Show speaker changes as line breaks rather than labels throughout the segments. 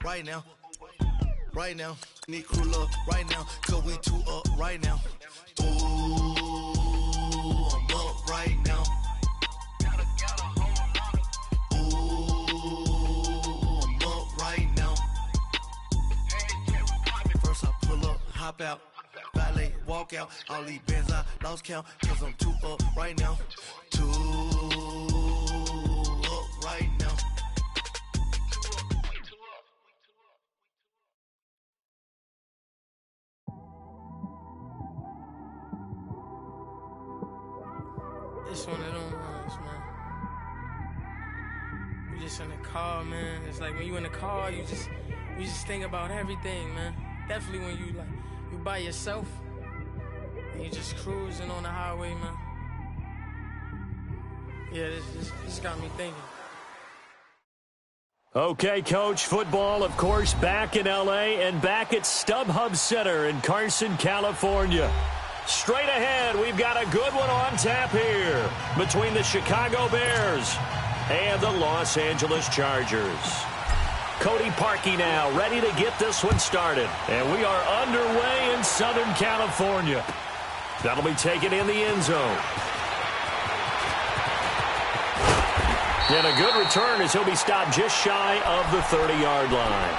right now. Right now. Need crew up right now. Cause we two up right now. Ooh, I'm up right now. Ooh, I'm up right now. First I pull up, hop out. Valet, walk out. All these bands I lost count. Cause I'm two up right now. Two up right now.
It's one of them ones, man. You just in the car, man. It's like when you in the car, you just think about everything, man. Definitely when you by yourself and you just cruising on the highway, man. Yeah, this got me thinking.
Okay, Coach, football, of course, back in L.A. and back at StubHub Center in Carson, California. Straight ahead, we've got a good one on tap here between the Chicago Bears and the Los Angeles Chargers. Cody Parkey now ready to get this one started. And we are underway in Southern California. That'll be taken in the end zone. And a good return as he'll be stopped just shy of the 30-yard line.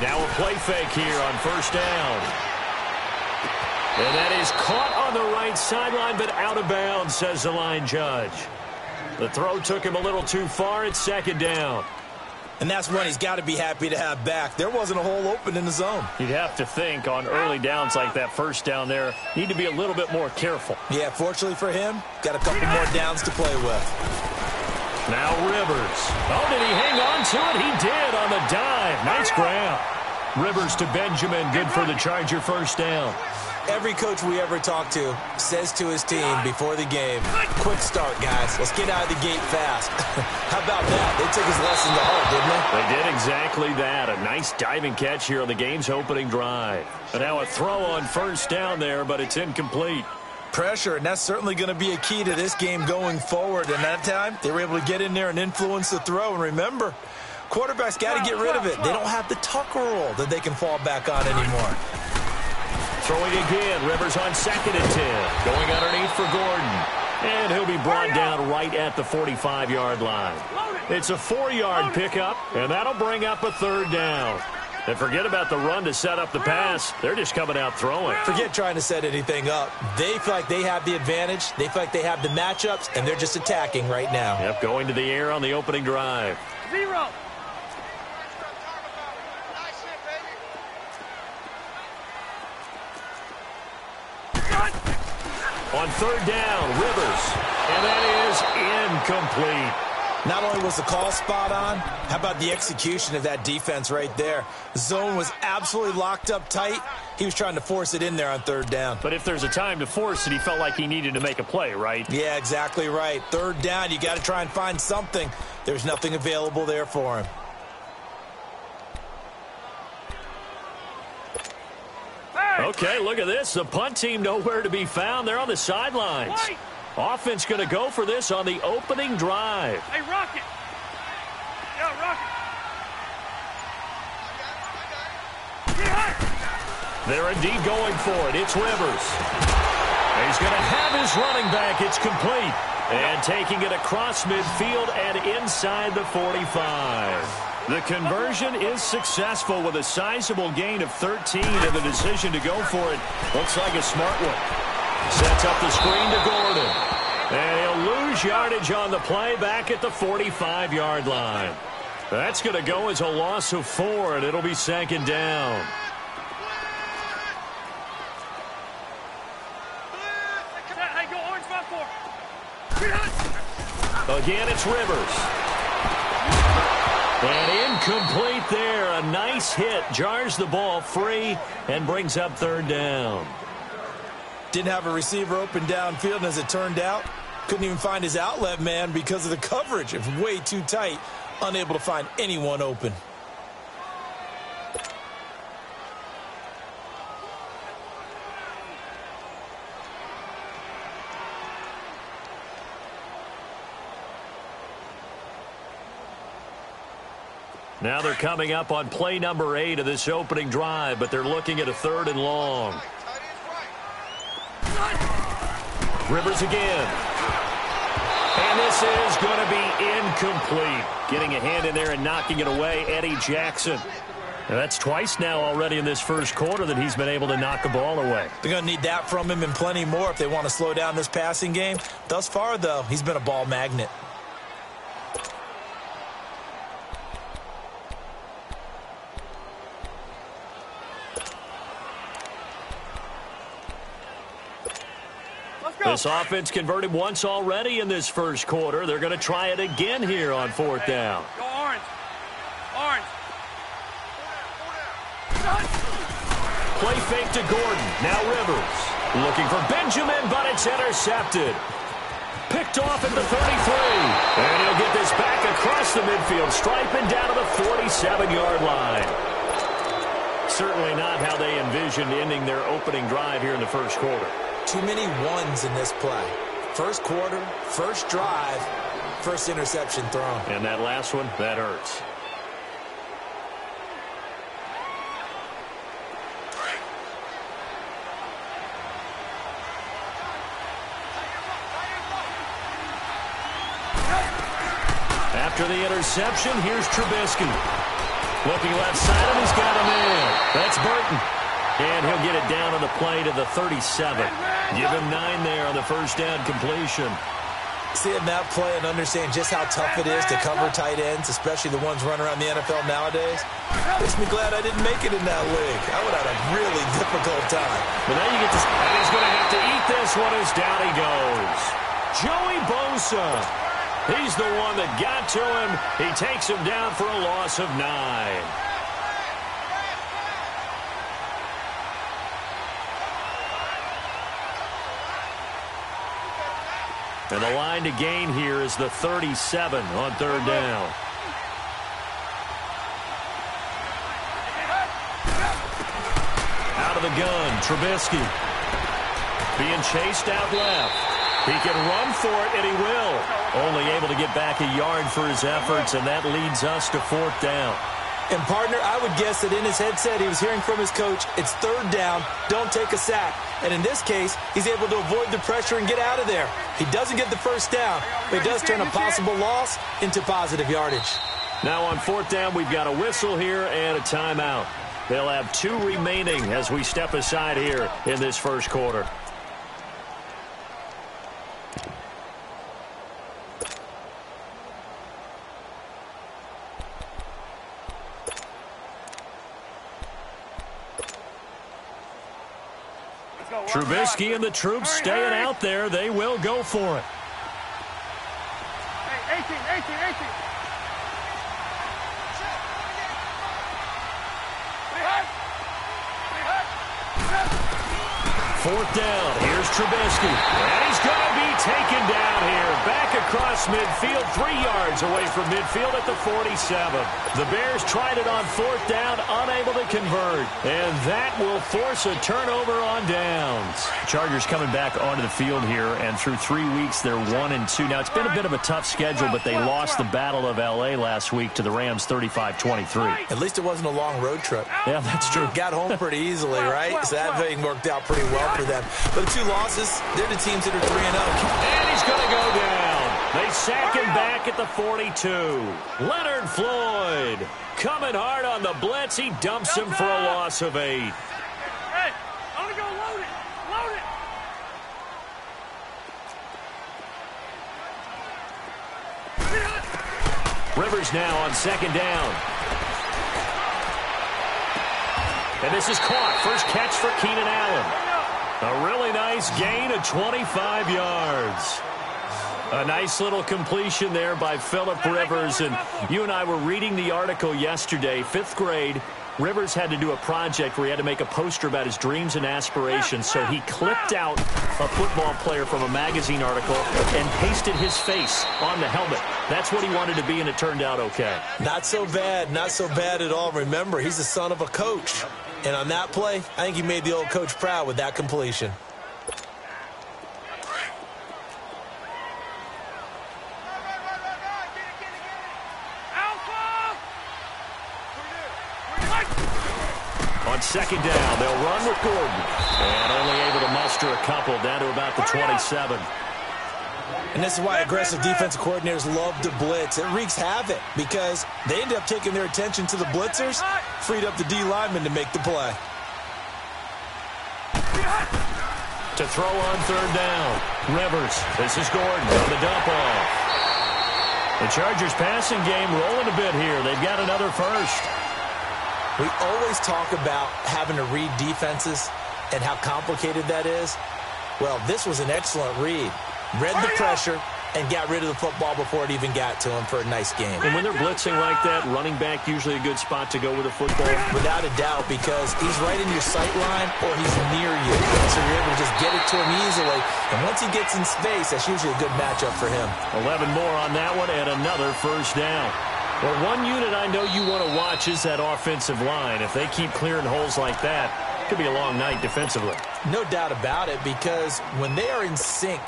Now a play fake here on first down. And that is caught on the right sideline, but out of bounds, says the line judge. The throw took him a little too far. It's second down.
And that's one he's got to be happy to have back. There wasn't a hole open in the zone.
You'd have to think on early downs like that first down there, need to be a little bit more careful.
Yeah, fortunately for him, got a couple more downs to play with.
Now Rivers. Oh, did he hang on to it? He did on the dive. Nice grab. Rivers to Benjamin. Good for the Charger first down.
Every coach we ever talk to says to his team before the game, quick start, guys. Let's get out of the gate fast. How about that? They took his lesson to heart, didn't they?
They did exactly that. A nice diving catch here on the game's opening drive. And now a throw on first down there, but it's incomplete.
Pressure, and that's certainly going to be a key to this game going forward. And that time, they were able to get in there and influence the throw. And remember, quarterbacks got to get rid of it. They don't have the Tucker rule that they can fall back on anymore.
Throwing again, Rivers on 2nd and 10. Going underneath for Gordon. And he'll be brought down right at the 45-yard line. It's a 4-yard pickup, and that'll bring up a third down. And forget about the run to set up the pass. They're just coming out throwing.
Forget trying to set anything up. They feel like they have the advantage. They feel like they have the matchups, and they're just attacking right now.
Yep, going to the air on the opening drive.
0.
On third down, Rivers. And that is incomplete.
Not only was the call spot on, how about the execution of that defense right there? The zone was absolutely locked up tight. He was trying to force it in there on third down.
But if there's a time to force it, he felt like he needed to make a play, right?
Yeah, exactly right. Third down, you got to try and find something. There's nothing available there for him.
Okay, look at this. The punt team nowhere to be found. They're on the sidelines. Offense going to go for this on the opening drive.
Hey, Rocket. Yeah, Rocket.
They're indeed going for it. It's Rivers. He's going to have his running back. It's complete. And taking it across midfield and inside the 45. The conversion is successful with a sizable gain of 13, and the decision to go for it looks like a smart one. Sets up the screen to Gordon. And he'll lose yardage on the play back at the 45-yard line. That's going to go as a loss of 4, and it'll be second down.
Hey, go orange 5-4.
Again, it's Rivers. And incomplete there. A nice hit. Jars the ball free and brings up third down.
Didn't have a receiver open downfield, and as it turned out, couldn't even find his outlet man because of the coverage. It was way too tight. Unable to find anyone open.
Now they're coming up on play number 8 of this opening drive, but they're looking at a 3rd and long. Rivers again. And this is going to be incomplete. Getting a hand in there and knocking it away, Eddie Jackson. Now that's twice now already in this first quarter that he's been able to knock a ball away.
They're going to need that from him and plenty more if they want to slow down this passing game. Thus far, though, he's been a ball magnet.
This offense converted once already in this first quarter. They're going to try it again here on 4th down.
Go orange. Orange.
Play fake to Gordon. Now Rivers. Looking for Benjamin, but it's intercepted. Picked off at the 33. And he'll get this back across the midfield stripe and down to the 47-yard line. Certainly not how they envisioned ending their opening drive here in the first quarter.
Too many ones in this play. First quarter, first drive, first interception thrown.
And that last one, that hurts. After the interception, here's Trubisky. Looking left side, and he's got a man. That's Burton. And he'll get it down on the play to the 37. Give him 9 there on the first down completion.
Seeing that play and understand just how tough it is to cover tight ends, especially the ones running around the NFL nowadays, makes me glad I didn't make it in that league. I would have had a really difficult time.
But now you get to, and he's going to have to eat this one as down he goes. Joey Bosa. He's the one that got to him. He takes him down for a loss of 9. And the line to gain here is the 37 on 3rd down. Out of the gun, Trubisky. Being chased out left. He can run for it, and he will. Only able to get back a yard for his efforts, and that leads us to 4th down.
And, partner, I would guess that in his headset he was hearing from his coach, it's 3rd down, don't take a sack. And in this case, he's able to avoid the pressure and get out of there. He doesn't get the first down, but he does turn a possible loss into positive yardage.
Now on 4th down, we've got a whistle here and a timeout. They'll have 2 remaining as we step aside here in this first quarter. Trubisky and the troops staying out there. They will go for it.
Hey, 18.
4th down. Here's Trubisky. And he's going to be taken down here. Back across midfield, 3 yards away from midfield at the 47. The Bears tried it on 4th down, unable to convert. And that will force a turnover on downs. Chargers coming back onto the field here, and through 3 weeks, they're 1-2. Now, it's been a bit of a tough schedule, but they lost the Battle of L.A. last week to the Rams 35-23.
At least it wasn't a long road trip.
Yeah, that's true.
Got home pretty easily, right? So that thing worked out pretty well for them. But the 2 losses, they're the teams that are 3-0.
And he's going to go down. They sack him back at the 42. Leonard Floyd coming hard on the blitz. He dumps him for a loss of 8.
Hey, I'm going to go load it. Load it.
Rivers now on 2nd down. And this is caught. First catch for Keenan Allen. A really nice gain of 25 yards. A nice little completion there by Phillip Rivers. And you and I were reading the article yesterday, 5th grade. Rivers had to do a project where he had to make a poster about his dreams and aspirations. So he clipped out a football player from a magazine article and pasted his face on the helmet. That's what he wanted to be, and it turned out okay.
Not so bad. Not so bad at all. Remember, he's the son of a coach. And on that play, I think he made the old coach proud with that completion.
On 2nd down, they'll run with Gordon. And only able to muster a couple down to about the 27.
And this is why aggressive defensive coordinators love to blitz. It wreaks havoc because they end up taking their attention to the blitzers, freed up the D lineman to make the play.
To throw on 3rd down. Rivers. This is Gordon on the dump off. The Chargers passing game rolling a bit here. They've got another first.
We always talk about having to read defenses and how complicated that is. Well, this was an excellent read. Read the pressure and got rid of the football before it even got to him for a nice game.
And when they're blitzing like that, running back usually a good spot to go with the football.
Without a doubt, because he's right in your sight line or he's near you. So you're able to just get it to him easily. And once he gets in space, that's usually a good matchup for him.
11 more on that one and another first down. Well, one unit I know you want to watch is that offensive line. If they keep clearing holes like that, it could be a long night defensively.
No doubt about it, because when they are in sync,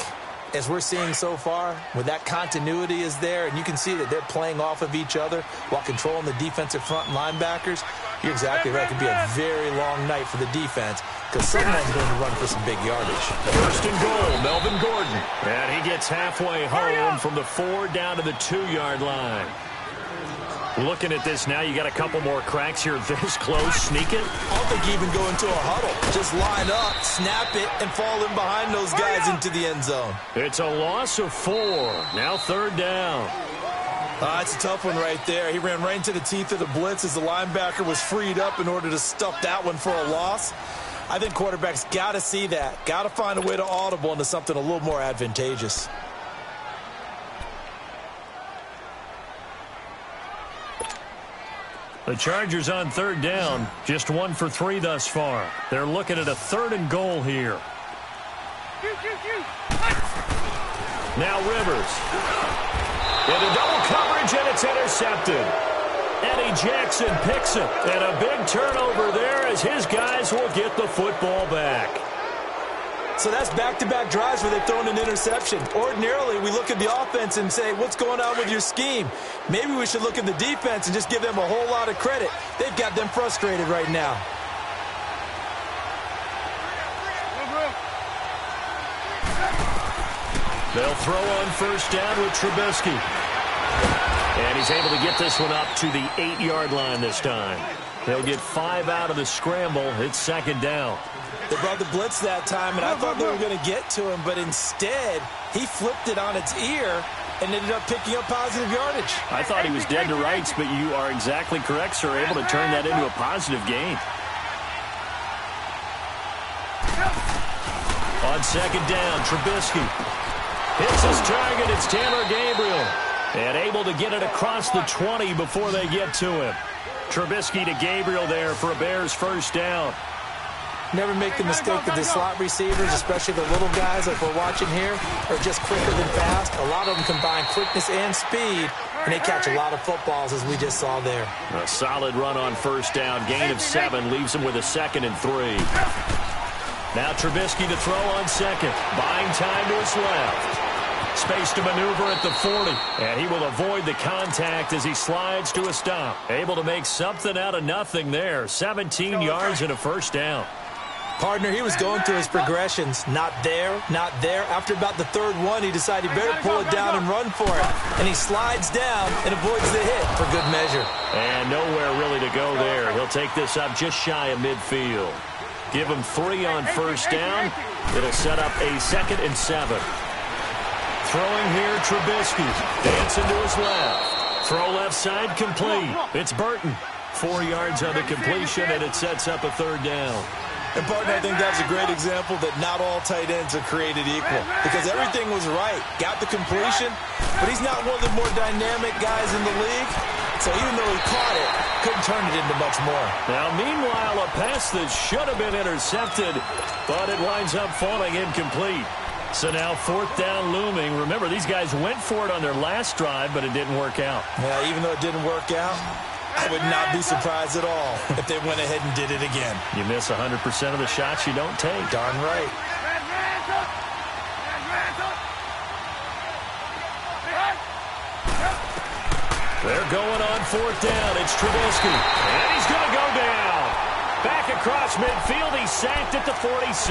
as we're seeing so far, when that continuity is there, and you can see that they're playing off of each other while controlling the defensive front linebackers, you're exactly right. It could be a very long night for the defense because someone's going to run for some big yardage.
1st and goal, Melvin Gordon. And he gets halfway home from the 4 down to the 2-yard line. Looking at this now, you got a couple more cracks here this close. Sneak it.
I don't think even go into a huddle. Just line up, snap it, and fall in behind those guys into the end zone.
It's a loss of 4. Now 3rd down.
It's a tough one right there. He ran right into the teeth of the blitz as the linebacker was freed up in order to stuff that one for a loss. I think quarterbacks got to see that. Got to find a way to audible into something a little more advantageous.
The Chargers on 3rd down, just 1 for 3 thus far. They're looking at a 3rd and goal here. Now Rivers. Into double coverage, and it's intercepted. Eddie Jackson picks it, and a big turnover there as his guys will get the football back.
So that's back-to-back drives where they've thrown an interception. Ordinarily, we look at the offense and say, what's going on with your scheme? Maybe we should look at the defense and just give them a whole lot of credit. They've got them frustrated right now.
They'll throw on 1st down with Trubisky. And he's able to get this one up to the 8-yard line this time. They'll get 5 out of the scramble. It's 2nd down.
They brought the blitz that time, and I thought they were going to get to him, but instead, he flipped it on its ear and ended up picking up positive yardage.
I thought he was dead to rights, but you are exactly correct, sir. Able to turn that into a positive gain. On 2nd down, Trubisky hits his target. It's Taylor Gabriel. And able to get it across the 20 before they get to him. Trubisky to Gabriel there for a Bears 1st down.
Never make the mistake that the slot receivers, especially the little guys like we're watching here, are just quicker than fast. A lot of them combine quickness and speed, and they catch a lot of footballs, as we just saw there.
A solid run on 1st down. Gain of 7 leaves them with a 2nd and 3. Now Trubisky to throw on 2nd. Buying time to his left. Space to maneuver at the 40. And he will avoid the contact as he slides to a stop. Able to make something out of nothing there. 17 yards and a 1st down.
Partner, he was going through his progressions. Not there, not there. After about the 3rd one, he decided he better pull it down and run for it. And he slides down and avoids the hit for good measure.
And nowhere really to go there. He'll take this up just shy of midfield. Give him 3 on 1st down. It'll set up a 2nd and 7. Throwing here, Trubisky. Dancing to his left. Throw left side complete. It's Burton. 4 yards on the completion, and it sets up a 3rd down.
And, partner, I think that's a great example that not all tight ends are created equal because everything was right. Got the completion, but he's not one of the more dynamic guys in the league. So even though he caught it, couldn't turn it into much more.
Now, meanwhile, a pass that should have been intercepted, but it winds up falling incomplete. So now 4th down looming. Remember, these guys went for it on their last drive, but it didn't work out.
Yeah, even though it didn't work out, I would not be surprised at all if they went ahead and did it again.
You miss 100% of the shots you don't take.
Darn right.
They're going on 4th down. It's Trubisky. And he's going to go down. Back across midfield. He's sacked at the 46.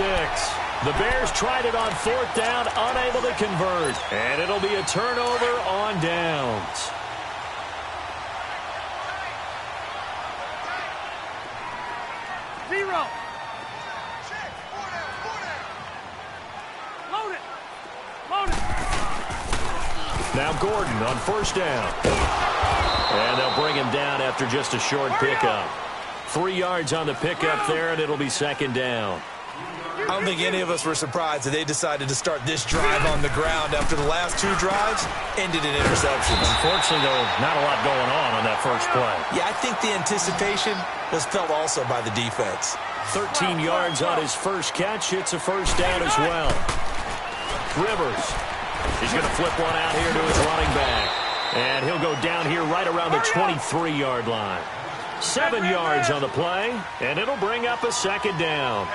The Bears tried it on 4th down, unable to convert. And it'll be a turnover on downs.
Zero. Load it. Load it.
Now Gordon on 1st down. And they'll bring him down after just a short pickup. 3 yards on the pickup there, and it'll be 2nd down.
I don't think any of us were surprised that they decided to start this drive on the ground after the last 2 drives ended in interceptions.
Unfortunately, though, not a lot going on that first play.
Yeah, I think the anticipation was felt also by the defense.
13 yards on his first catch. It's a 1st down as well. Rivers. He's going to flip one out here to his running back. And he'll go down here right around the 23-yard line. 7 yards on the play, and it'll bring up a 2nd down.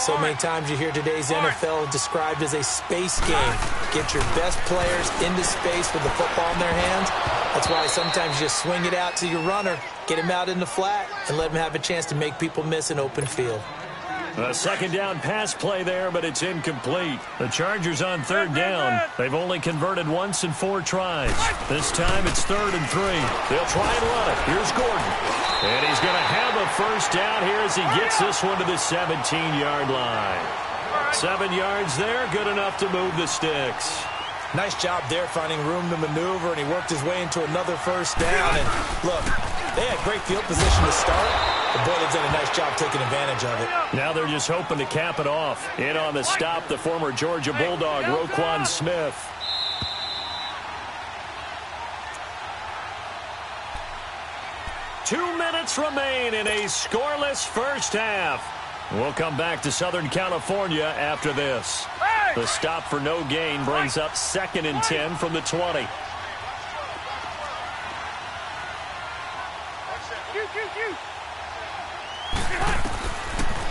So many times you hear today's NFL described as a space game. Get your best players into space with the football in their hands. That's why sometimes you just swing it out to your runner, get him out in the flat, and let him have a chance to make people miss an open field.
A 2nd down pass play there, but it's incomplete. The Chargers on 3rd down. They've only converted once in 4 tries. This time it's 3rd and 3. They'll try and run it. Here's Gordon. And he's going to have a 1st down here as he gets this one to the 17-yard line. 7 yards there, good enough to move the sticks.
Nice job there finding room to maneuver, and he worked his way into another 1st down. And look, they had great field position to start. The boy, they've done a nice job taking advantage of it.
Now they're just hoping to cap it off. In on the stop, the former Georgia Bulldog, Roquan Smith. Two minutes remain in a scoreless first half. We'll come back to Southern California after this. The stop for no gain brings up 2nd and 10 from the 20.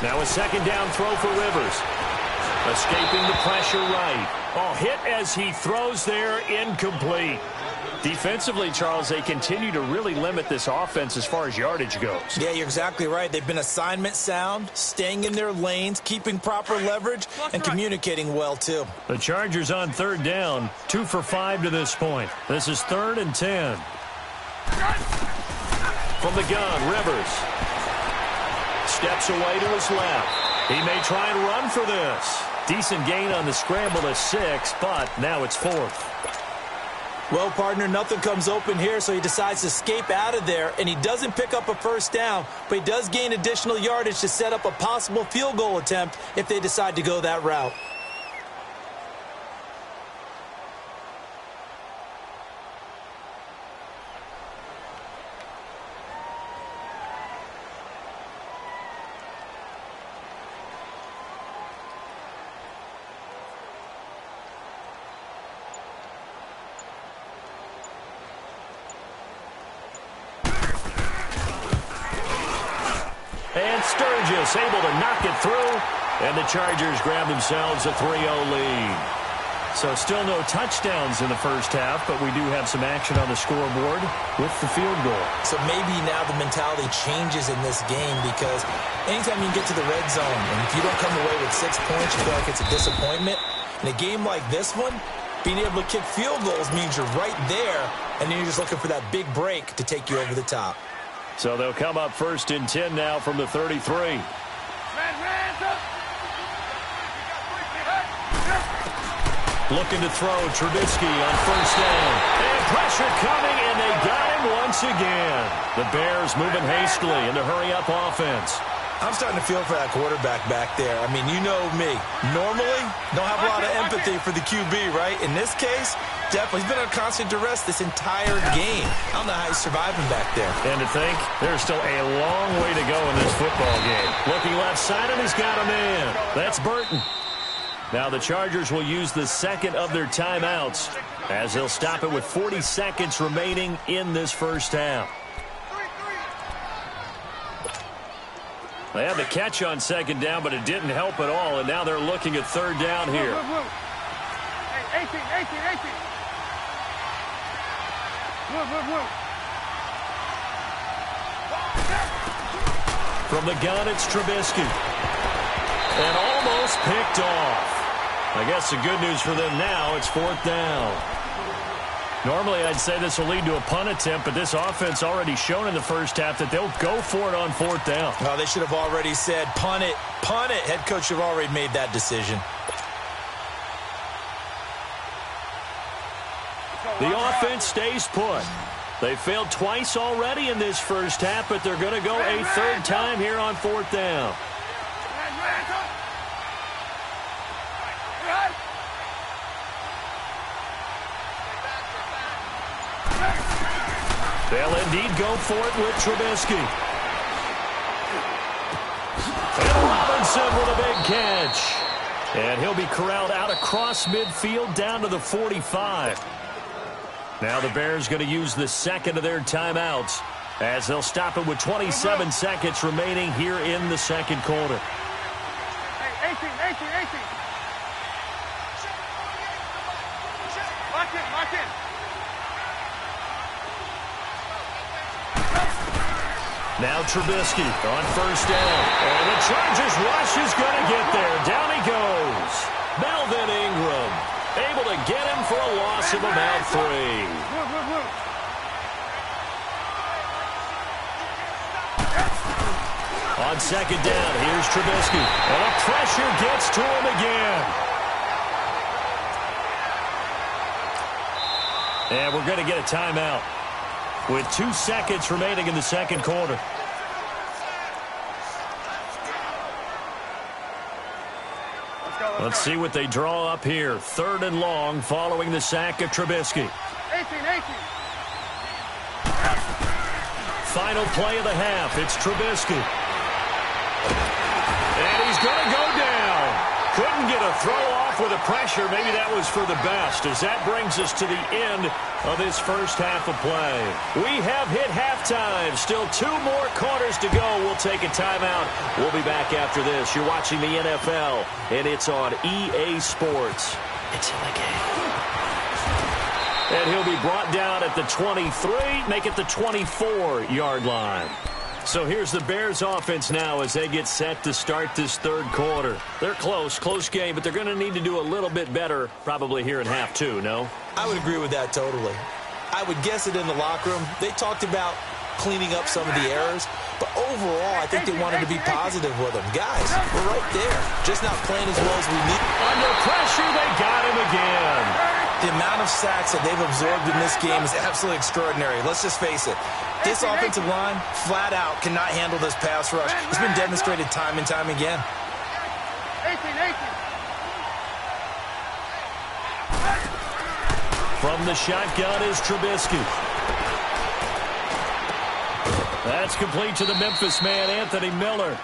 Now a 2nd down throw for Rivers. Escaping the pressure right. Oh, hit as he throws there, incomplete. Defensively, Charles, they continue to really limit this offense as far as yardage goes.
Yeah, you're exactly right. They've been assignment sound, staying in their lanes, keeping proper leverage, and communicating well, too.
The Chargers on 3rd down, 2 for 5 to this point. This is 3rd and 10. From the gun, Rivers. Steps away to his left. He may try and run for this. Decent gain on the scramble is 6, but now it's 4th.
Well, partner, nothing comes open here, so he decides to escape out of there, and he doesn't pick up a 1st down, but he does gain additional yardage to set up a possible field goal attempt if they decide to go that route.
And Sturgis able to knock it through, and the Chargers grab themselves a 3-0 lead. So still no touchdowns in the first half, but we do have some action on the scoreboard with the field goal.
So maybe now the mentality changes in this game because anytime you get to the red zone, and if you don't come away with 6 points, you feel like it's a disappointment. In a game like this one, being able to kick field goals means you're right there, and then you're just looking for that big break to take you over the top.
So they'll come up 1st and 10 now from the 33. Looking to throw Trubisky on 1st down. And pressure coming, and they got him once again. The Bears moving hastily in the hurry-up offense.
I'm starting to feel for that quarterback back there. I mean, you know me. Normally, don't have a lot of empathy for the QB, right? In this case, definitely. He's been on constant duress this entire game. I don't know how he's surviving back there.
And to think, there's still a long way to go in this football game. Looking left side, and he's got a man. That's Burton. Now the Chargers will use the second of their timeouts as they'll stop it with 40 seconds remaining in this first half. They had the catch on second down, but it didn't help at all, and now they're looking at third down here.
Hey, 18.
From the gun, it's Trubisky. And almost picked off. I guess the good news for them now, it's fourth down. Normally, I'd say this will lead to a punt attempt, but this offense already shown in the first half that they'll go for it on fourth down.
Well, they should have already said, punt it, punt it. Head coach should have already made that decision.
The offense stays put. They failed twice already in this first half, but they're going to go a third time here on fourth down. They'll indeed go for it with Trubisky. And Robinson with a big catch. And he'll be corralled out across midfield down to the 45. Now the Bears going to use the second of their timeouts as they'll stop it with 27 seconds remaining here in the second quarter.
Hey, 18. Lock in.
Now Trubisky on first down. And the Chargers rush is going to get there. Down he goes. Melvin Ingram able to get him for a loss of about 3. On second down, here's Trubisky. And the pressure gets to him again. And we're going to get a timeout with 2 seconds remaining in the second quarter. Let's see what they draw up here. Third and long following the sack of Trubisky.
18.
Final play of the half. It's Trubisky. And he's going to go down. Couldn't get a throw off with the pressure. Maybe that was for the best, as that brings us to the end of this first half of play. We have hit halftime. Still 2 more quarters to go. We'll take a timeout. We'll be back after this. You're watching the NFL, and it's on EA Sports. It's in the game. And he'll be brought down at the 23, make it the 24-yard line. So here's the Bears offense now as they get set to start this third quarter. They're close game, but they're going to need to do a little bit better probably here in half 2, no?
I would agree with that totally. I would guess it in the locker room. They talked about cleaning up some of the errors, but overall, I think they wanted to be positive with them. Guys, we're right there, just not playing as well as we need.
Under pressure, they got him again.
The amount of sacks that they've absorbed in this game is absolutely extraordinary. Let's just face it. This offensive line, flat out, cannot handle this pass rush. It's been demonstrated time and time again.
18.
From the shotgun is Trubisky. That's complete to the Memphis man, Anthony Miller.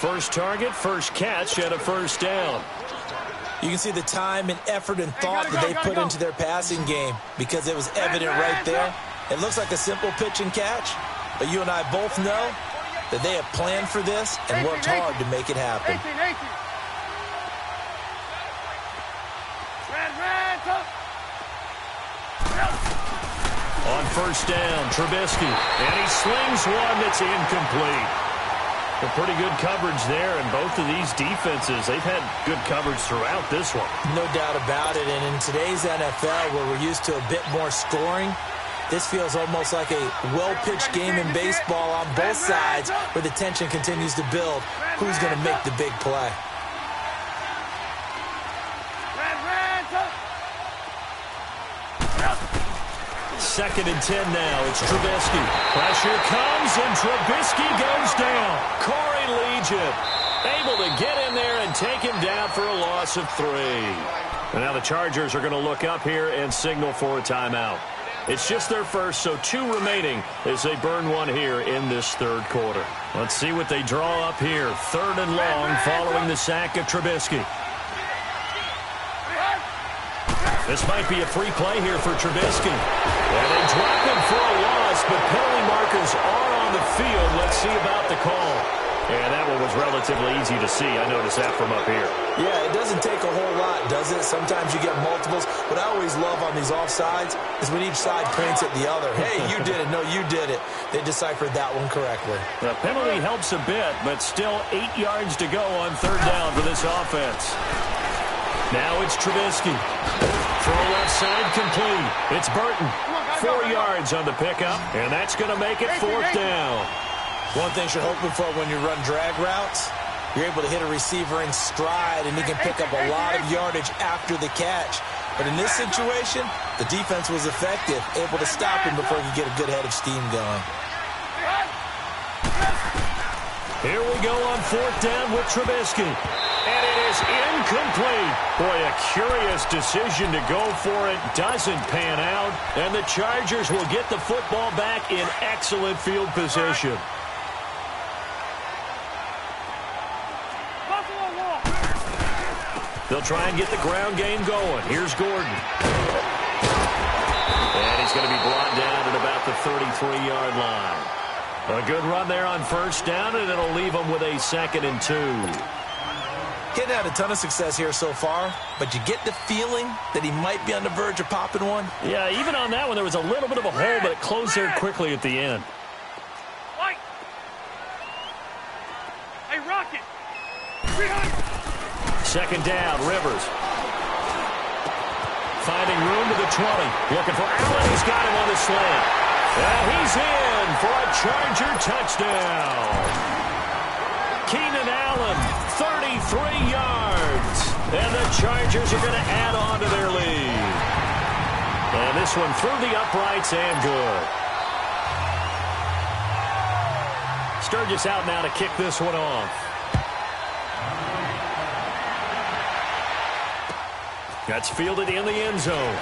First target, first catch, and a first down.
You can see the time and effort and thought that they put into their passing game because it was evident right there. It looks like a simple pitch and catch, but you and I both know that they have planned for this and worked hard to make it happen.
18.
On first down, Trubisky, and he slings one that's incomplete. A pretty good coverage there, and both of these defenses, they've had good coverage throughout this one.
No doubt about it, and in today's NFL, where we're used to a bit more scoring, this feels almost like a well-pitched game in baseball on both sides where the tension continues to build. Who's going to make the big play?
Second and 10 now. It's Trubisky. Pressure comes, and Trubisky goes down. Corey leads it. Able to get in there and take him down for a loss of 3. And now the Chargers are going to look up here and signal for a timeout. It's just their first, so 2 remaining as they burn one here in this third quarter. Let's see what they draw up here. 3rd and long following the sack of Trubisky. This might be a free play here for Trubisky. And they drop him for a loss, but penalty markers are on the field. Let's see about the call. And that one was relatively easy to see. I noticed that from up here.
Yeah, it doesn't take a whole lot, does it? Sometimes you get multiples. What I always love on these offsides is when each side points at the other. Hey, you did it. No, you did it. They deciphered that one correctly.
The penalty helps a bit, but still 8 yards to go on 3rd down for this offense. Now it's Trubisky. Throw left side complete. It's Burton. 4 yards on the pickup, and that's going to make it 4th down.
One thing you're hoping for when you run drag routes, you're able to hit a receiver in stride, and he can pick up a lot of yardage after the catch. But in this situation, the defense was effective, able to stop him before he could get a good head of steam going.
Here we go on 4th down with Trubisky. And it is incomplete. Boy, a curious decision to go for it. Doesn't pan out. And the Chargers will get the football back in excellent field position. They'll try and get the ground game going. Here's Gordon. And he's going to be brought down at about the 33-yard line. A good run there on 1st down, and it'll leave them with a 2nd and 2.
Hadn't had a ton of success here so far, but you get the feeling that he might be on the verge of popping one.
Yeah, even on that one, there was a little bit of a hole, but it closed there quickly at the end.
Hey, Rocket!
2nd down, Rivers. Finding room to the 20. Looking for Allen. He's got him on the slant. And he's in for a Charger touchdown. Keenan Allen, 33 yards. And the Chargers are going to add on to their lead. And this one through the uprights and good. Sturgis out now to kick this one off. That's fielded in the end zone.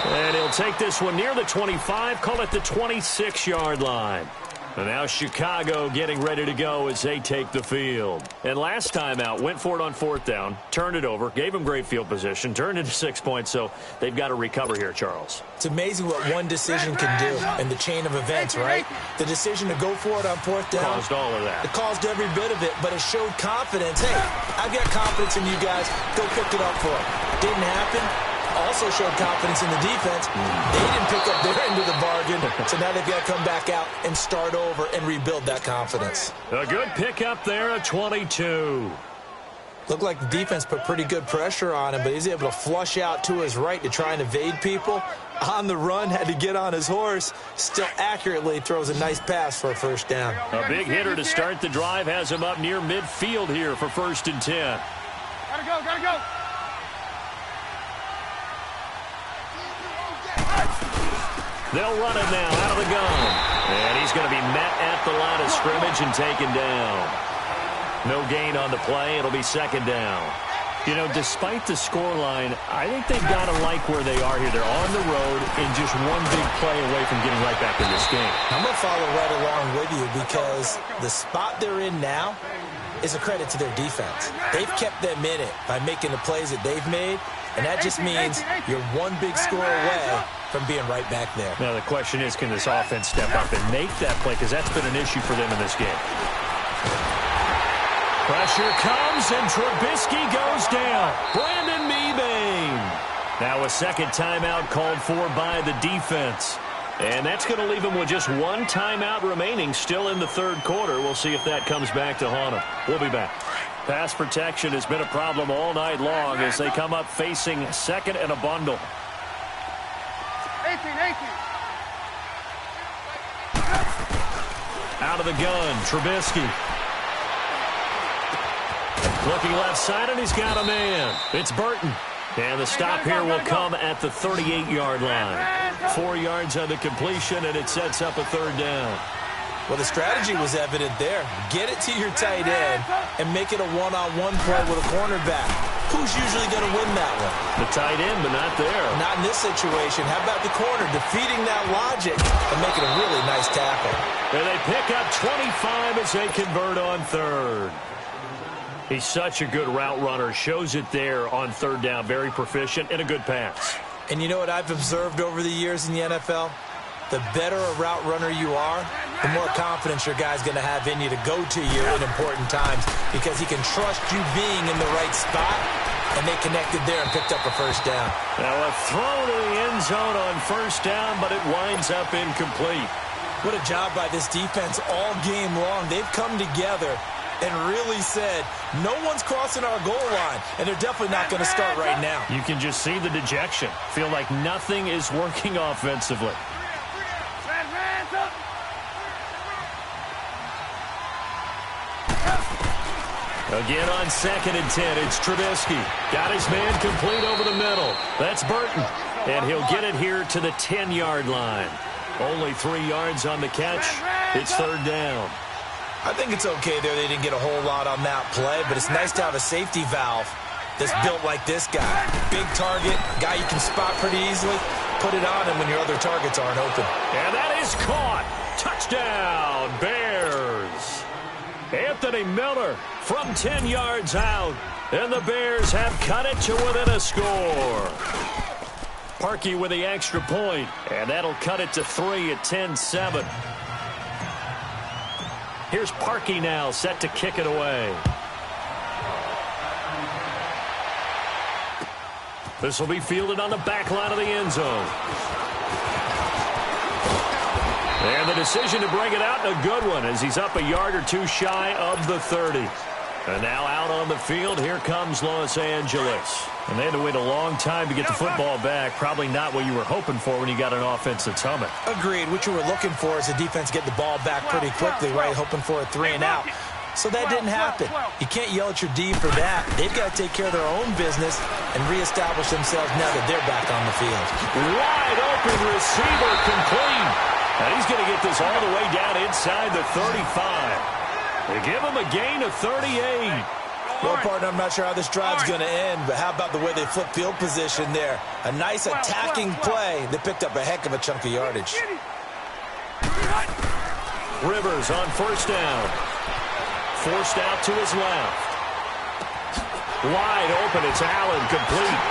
And he'll take this one near the 25, call it the 26-yard line. And now Chicago getting ready to go as they take the field. And last time out, went for it on 4th down, turned it over, gave them great field position, turned into 6 points, so they've got to recover here, Charles.
It's amazing what one decision can do in the chain of events, right? The decision to go for it on 4th down.
Caused all of that.
It caused every bit of it, but it showed confidence. Hey, I've got confidence in you guys. Go pick it up for it. Didn't happen. Also showed confidence in the defense. They didn't pick up their end of the bargain, so now they've got to come back out and start over and rebuild that confidence.
A good pickup there at 22.
Looked like the defense put pretty good pressure on him, but he's able to flush out to his right to try and evade people. On the run, had to get on his horse. Still accurately throws a nice pass for a 1st down.
A big hitter to start the drive has him up near midfield here for 1st and 10.
Gotta go, gotta go.
They'll run it now out of the gun. And he's going to be met at the line of scrimmage and taken down. No gain on the play. It'll be 2nd down. You know, despite the scoreline, I think they've got to like where they are here. They're on the road and just one big play away from getting right back in this game.
I'm going to follow right along with you because the spot they're in now is a credit to their defense. They've kept them in it by making the plays that they've made, and that just means you're one big score away from being right back there.
Now, the question is, can this offense step up and make that play? Because that's been an issue for them in this game. Pressure comes, and Trubisky goes down. Brandon Mebane. Now a 2nd timeout called for by the defense. And that's going to leave them with just 1 timeout remaining still in the 3rd quarter. We'll see if that comes back to haunt them. We'll be back. Pass protection has been a problem all night long as they come up facing 2nd and a bundle.
18.
Out of the gun, Trubisky. Looking left side, and he's got a man. It's Burton. And the stop here will come at the 38-yard line. 4 yards on the completion, and it sets up a 3rd down.
Well, the strategy was evident there. Get it to your tight end and make it a one-on-one play with a cornerback. Who's usually going to win that one?
The tight end, but not there.
Not in this situation. How about the corner defeating that logic and making a really nice tackle?
And they pick up 25 as they convert on third. He's such a good route runner. Shows it there on third down. Very proficient and a good pass.
And you know what I've observed over the years in the NFL? The better a route runner you are, the more confidence your guy's going to have in you to go to you in important times because he can trust you being in the right spot, and they connected there and picked up a first down.
Now a throw to the end zone on first down, but it winds up incomplete.
What a job by this defense all game long. They've come together and really said, no one's crossing our goal line, and they're definitely not going to start right now.
You can just see the dejection. Feel like nothing is working offensively. Again on 2nd and 10, it's Trubisky. Got his man complete over the middle. That's Burton. And he'll get it here to the 10-yard line. Only 3 yards on the catch. It's third down.
I think it's okay there. They didn't get a whole lot on that play, but it's nice to have a safety valve that's built like this guy. Big target, guy you can spot pretty easily. Put it on him when your other targets aren't open.
And that is caught. Touchdown, Bears. Anthony Miller from 10 yards out. And the Bears have cut it to within a score. Parkey with the extra point. And that'll cut it to 3 at 10-7. Here's Parkey now, set to kick it away. This will be fielded on the back line of the end zone. And the decision to bring it out, a good one, as he's up a yard or two shy of the 30. And now out on the field, here comes Los Angeles. And they had to wait a long time to get the football back. Probably not what you were hoping for when you got an offense that's humming.
Agreed. What you were looking for is the defense get the ball back pretty quickly, right? Hoping for a 3 and out. So that didn't happen. You can't yell at your D for that. They've got to take care of their own business and reestablish themselves now that they're back on the field.
Wide open receiver complete. And he's going to get this all the way down inside the 35. They give him a gain of 38.
Well, partner, I'm not sure how this drive's going to end, but how about the way they flip field position there? A nice attacking play. They picked up a heck of a chunk of yardage.
Rivers on first down. Forced out to his left. Wide open, it's Allen, complete.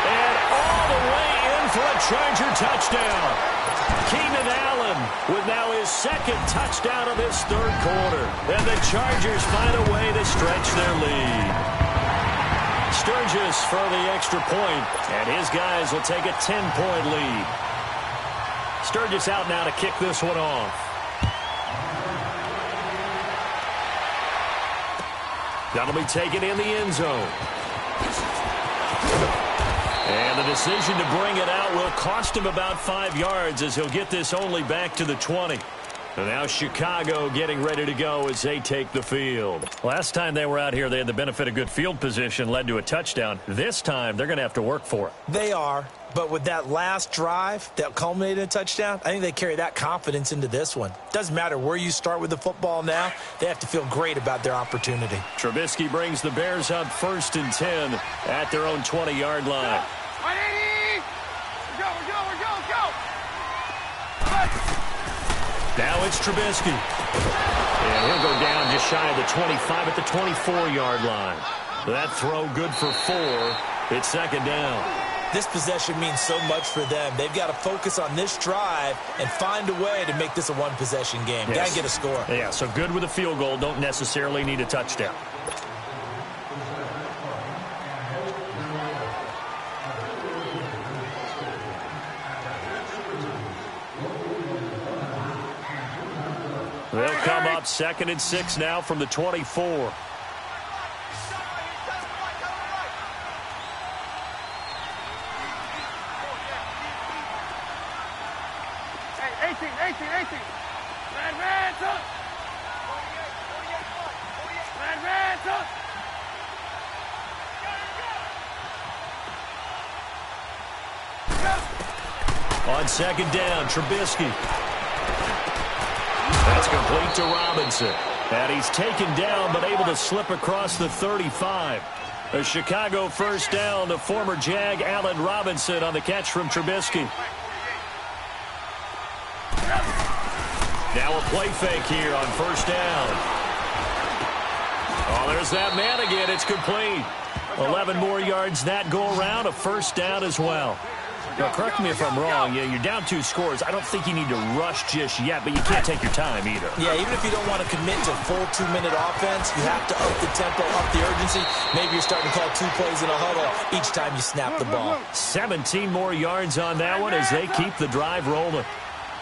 And all the way in for a Charger touchdown. Keenan Allen with now his second touchdown of this third quarter. And the Chargers find a way to stretch their lead. Sturgis for the extra point, and his guys will take a 10-point lead. Sturgis out now to kick this one off. That'll be taken in the end zone. And the decision to bring it out will cost him about 5 yards as he'll get this only back to the 20. And now Chicago getting ready to go as they take the field. Last time they were out here, they had the benefit of good field position, led to a touchdown. This time, they're going to have to work for it.
They are, but with that last drive that culminated in a touchdown, I think they carry that confidence into this one. Doesn't matter where you start with the football now, they have to feel great about their opportunity.
Trubisky brings the Bears up 1st and 10 at their own 20-yard line. Now it's Trubisky. And he'll go down just shy of the 25 at the 24-yard line. That throw good for 4. It's second down.
This possession means so much for them. They've got to focus on this drive and find a way to make this a one-possession game.
Yes.
Got to get a score.
Yeah, so good with a field goal. Don't necessarily need a touchdown. They'll come up 2nd and 6 now from the 24.
Hey, 18. Red, On
2nd down, Trubisky. That's complete to Robinson. And he's taken down but able to slip across the 35. A Chicago first down to former Jag Allen Robinson on the catch from Trubisky. Now a play fake here on first down. Oh, there's that man again. It's complete. 11 more yards that go around. A first down as well. Now, correct me if I'm wrong. Yeah, you're down 2 scores. I don't think you need to rush just yet, but you can't take your time either.
Yeah, even if you don't want to commit to full 2-minute offense, you have to up the tempo, up the urgency. Maybe you're starting to call 2 plays in a huddle each time you snap the ball.
17 more yards on that one as they keep the drive rolling.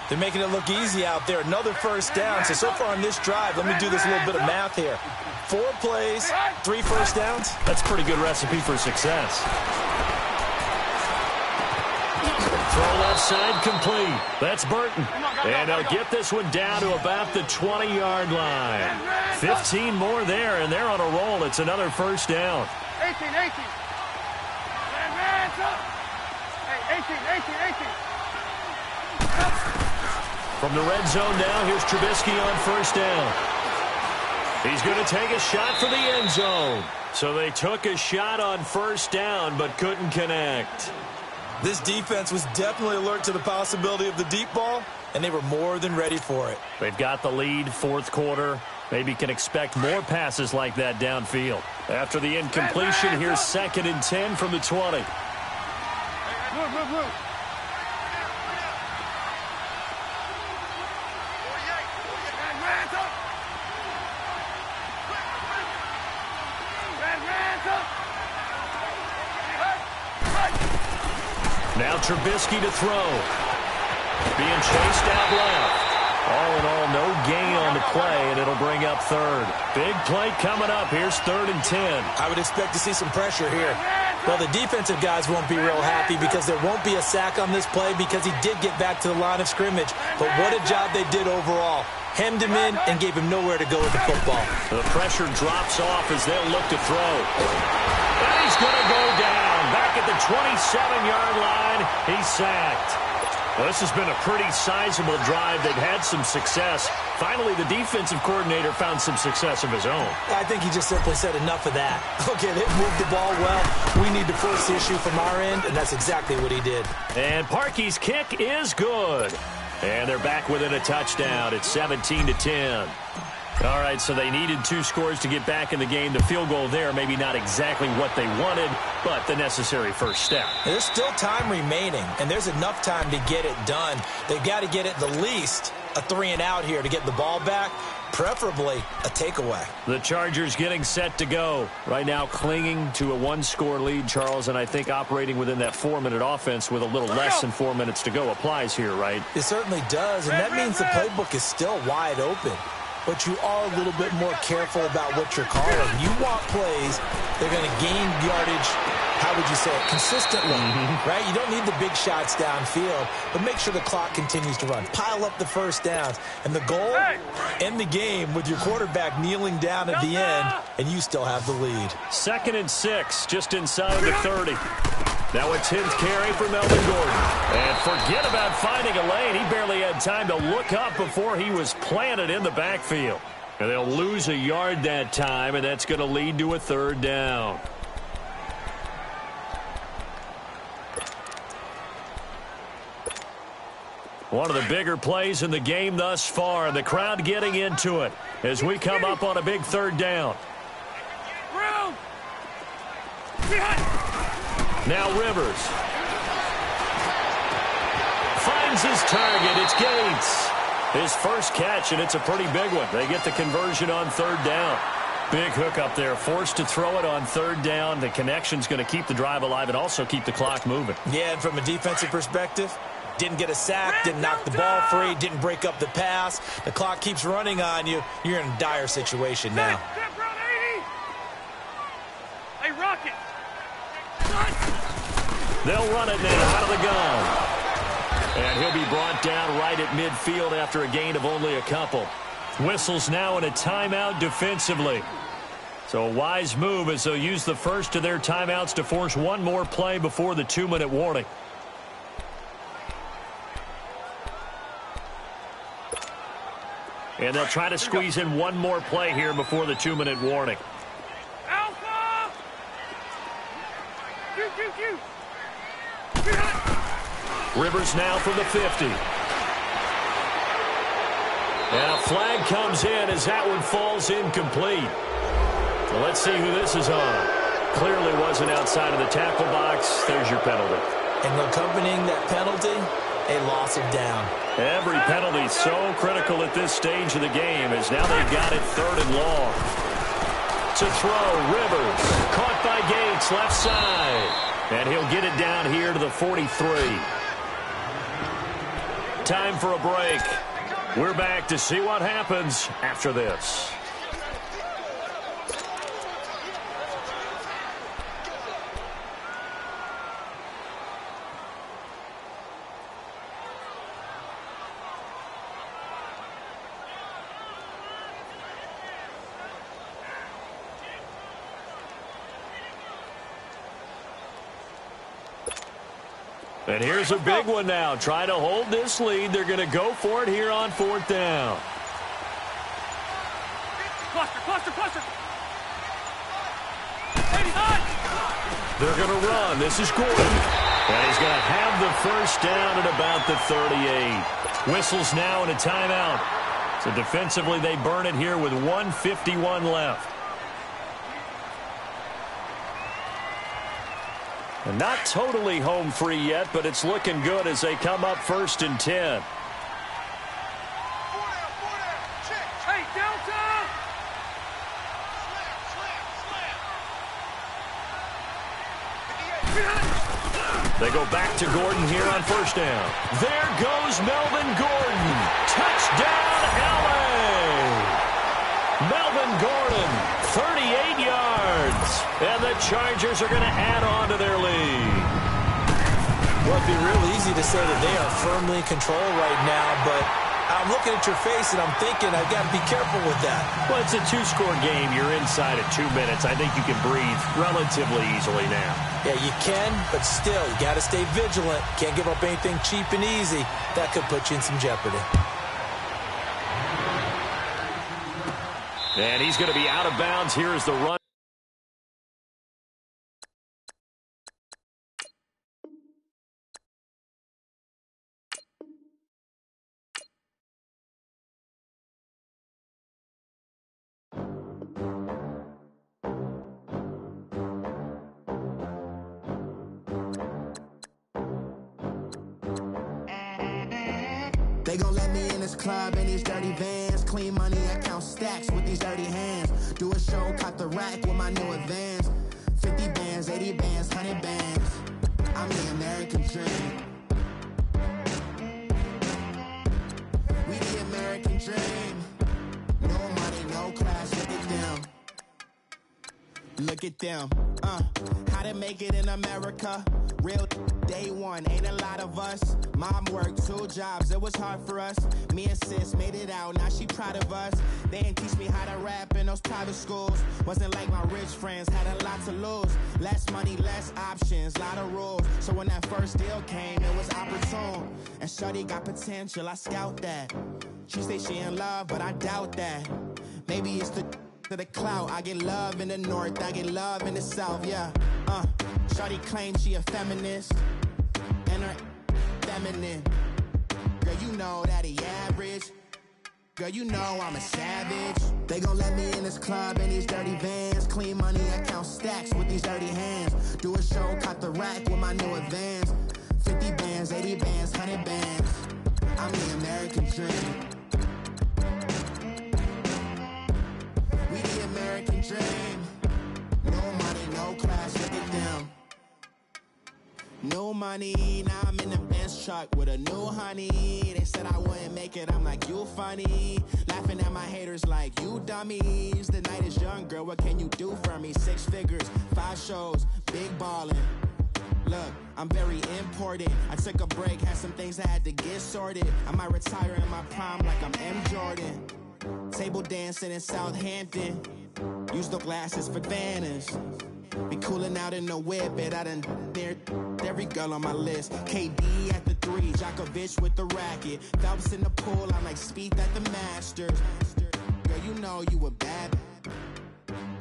They're making it look easy out there. Another first down. So far on this drive, let me do this little bit of math here. 4 plays, 3 first downs.
That's a pretty good recipe for success. Throw left side complete. That's Burton. And they'll get this one down to about the 20-yard line. 15 more there, and they're on a roll. It's another first down.
18. Hey, 18.
From the red zone now, here's Trubisky on first down. He's going to take a shot for the end zone. So they took a shot on first down but couldn't connect.
This defense was definitely alert to the possibility of the deep ball, and they were more than ready for it.
They've got the lead, fourth quarter. Maybe can expect more passes like that downfield. After the incompletion, here's 2nd and 10 from the 20. Now Trubisky to throw. Being chased out left. All in all, no gain on the play, and it'll bring up 3rd. Big play coming up. Here's 3rd and 10.
I would expect to see some pressure here. Well, the defensive guys won't be real happy because there won't be a sack on this play because he did get back to the line of scrimmage. But what a job they did overall. Hemmed him in and gave him nowhere to go with the football.
The pressure drops off as they'll look to throw. And he's going to go down. Back at the 27-yard line, he's sacked. Well, this has been a pretty sizable drive. They've had some success. Finally, the defensive coordinator found some success of his own.
I think he just simply said enough of that. Okay, they've moved the ball well. We need to force the issue from our end, and that's exactly what he did.
And Parkey's kick is good. And they're back within a touchdown. It's 17-10. All right, so they needed 2 scores to get back in the game. The field goal there, maybe not exactly what they wanted, but the necessary first step.
There's still time remaining, and there's enough time to get it done. They've got to get at the least a 3-and-out here to get the ball back, preferably a takeaway.
The Chargers getting set to go. Right now clinging to a 1-score lead, Charles, and I think operating within that 4-minute offense with a little less than 4 minutes to go applies here, right?
It certainly does, and that means the playbook is still wide open. But you are a little bit more careful about what you're calling. You want plays that are going to gain yardage, how would you say it, consistently, right? You don't need the big shots downfield, but make sure the clock continues to run. Pile up the first downs. And the goal, end the game with your quarterback kneeling down at the end, and you still have the lead.
2nd and 6, just inside the 30. Now a 10th carry for Melvin Gordon. And forget about finding a lane. He barely had time to look up before he was planted in the backfield. And they'll lose a yard that time, and that's going to lead to a 3rd down. One of the bigger plays in the game thus far, and the crowd getting into it as we come up on a big 3rd down. Now Rivers finds his target. It's Gates. His first catch, and it's a pretty big one. They get the conversion on 3rd down. Big hook up there. Forced to throw it on 3rd down. The connection's going to keep the drive alive and also keep the clock moving.
Yeah, and from a defensive perspective, didn't get a sack, didn't knock the ball free, didn't break up the pass. The clock keeps running on you. You're in a dire situation now.
Hey, Rocket.
They'll run it now out of the gun. And he'll be brought down right at midfield after a gain of only a couple. Whistles now in a timeout defensively. So a wise move as they'll use the first of their timeouts to force one more play before the 2-minute warning. And they'll try to squeeze in one more play here before the 2-minute warning.
Alpha!
Rivers now from the 50. And a flag comes in as that one falls incomplete. Well, let's see who this is on. Clearly wasn't outside of the tackle box. There's your penalty.
And accompanying that penalty, a loss of down.
Every penalty so critical at this stage of the game as now they've got it 3rd and long. To throw, Rivers. Caught by Gates, left side. And he'll get it down here to the 43. Time for a break. We're back to see what happens after this. And here's a big one now. Trying to hold this lead. They're going to go for it here on 4th down.
Cluster.
They're going to run. This is Gordon. And he's going to have the first down at about the 38. Whistles now and a timeout. So defensively, they burn it here with 1:51 left. And not totally home free yet, but it's looking good as they come up 1st and 10.
Hey, downtown!
They go back to Gordon here on 1st down. There goes Melvin Gordon. Touchdown, LA! Melvin Gordon, 38 yards. And the Chargers are going to add on to their lead.
Well, it'd be real easy to say that they are firmly in control right now, but I'm looking at your face and I'm thinking I've got to be careful with that.
Well, it's a 2-score game. You're inside at 2 minutes. I think you can breathe relatively easily now.
Yeah, you can, but still, you got to stay vigilant. Can't give up anything cheap and easy. That could put you in some jeopardy.
And he's going to be out of bounds. Here is the run.
They gon' let me in this club in these dirty vans. Clean money, I count stacks with these dirty hands. Do a show, caught the rack with my new advance. 50 bands, 80 bands, 100 bands. I'm the American dream. We the American dream. No money, no class, look at them. Look at them, how to make it in America. Real day one, ain't a lot of us. Mom worked 2 jobs, it was hard for us. Me and sis made it out, now she proud of us. They didn't teach me how to rap in those private schools. Wasn't like my rich friends, had a lot to lose. Less money, less options, lot of rules. So when that first deal came, it was opportune. And shorty got potential, I scout that. She say she in love, but I doubt that. Maybe it's to the clout. I get love in the north, I get love in the south, yeah. Shorty claims she a feminist, and her feminine. Girl, you know that he average. Girl, you know I'm a savage. They gon' let me in this club in these dirty vans. Clean money, I count stacks with these dirty hands. Do a show, caught the rack with my new advance. 50 bands, 80 bands, 100 bands. I'm the American dream. We the American dream. No money, no class, look at them. No money, now I'm in the Benz truck with a new honey. They said I wouldn't make it, I'm like, you funny. Laughing at my haters like, you dummies. The night is young, girl, what can you do for me? 6 figures, 5 shows, big ballin'. Look, I'm very important. I took a break, had some things I had to get sorted. I might retire in my prime like I'm M. Jordan. Table dancing in Southampton. Use the glasses for banners. Be cooling out in the whip, but I done near every girl on my list. KD at the 3, Djokovic with the racket. Phelps in the pool, I'm like Speed at the Masters. Girl, you know you a bad.